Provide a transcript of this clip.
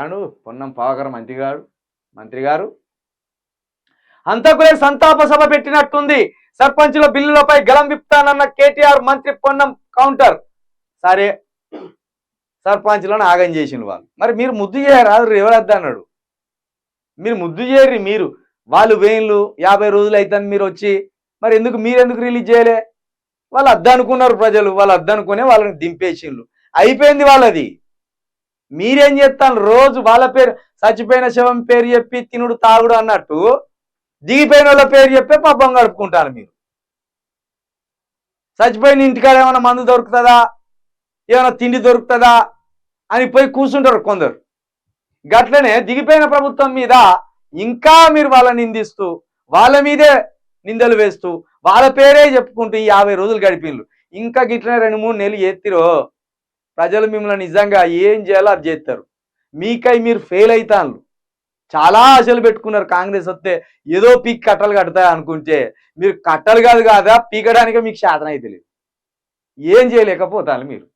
ఏమంటాడు పొన్నం పావకర మంత్రి గారు హంతకులే సంతాప సభ పెట్టినట్టుంది. సర్పంచుల బిల్లులపై గలం విప్తానన్న కేటీఆర్, మంత్రి పొన్నం కౌంటర్. సరే సర్పంచులను ఆగం చేసిన వాళ్ళు, మరి మీరు ముద్దు చేయరాదు, ఎవరద్దు అన్నాడు. మీరు ముద్దు చేయరు, మీరు వాళ్ళు వేన్లు 50 రోజులు అవుతుంది మీరు వచ్చి, మరి మీరెందుకు రిలీజ్ చేయలే? వాళ్ళు అద్దనుకున్నారు ప్రజలు, వాళ్ళు అద్దనుకునే వాళ్ళని దింపేసిండ్రు, అయిపోయింది వాళ్ళది. మీరేం చేస్తాను? రోజు వాళ్ళ పేరు, చచ్చిపోయిన శవం పేరు చెప్పి తినుడు తాగుడు అన్నట్టు దిగిపోయిన వాళ్ళ పేరు చెప్పే పబ్బం గడుపుకుంటారు మీరు. చచ్చిపోయిన ఇంటికాడ ఏమైనా మందు దొరుకుతుందా, ఏమైనా తిండి దొరుకుతుందా అని పోయి కూర్చుంటారు కొందరు. గట్లనే దిగిపోయిన ప్రభుత్వం మీద ఇంకా మీరు వాళ్ళని నిందిస్తూ, వాళ్ళ మీదే నిందలు వేస్తూ, వాళ్ళ పేరే చెప్పుకుంటూ ఈ 50 రోజులు గడిపిండ్రు. ఇంకా గిట్లనే 2-3 నెలలు ఎత్తిరో ప్రజలు మిమ్మల్ని నిజంగా ఏం చేయాలో అది చేస్తారు. మీకై మీరు ఫెయిల్ అవుతాను. చాలా ఆశలు పెట్టుకున్నారు కాంగ్రెస్ వస్తే ఏదో పీక్ కట్టలు కడతాయి అనుకుంటే, మీరు కట్టలు కాదా పీకడానికి మీకు శాతం అయితే లేదు, ఏం చేయలేకపోతాను మీరు.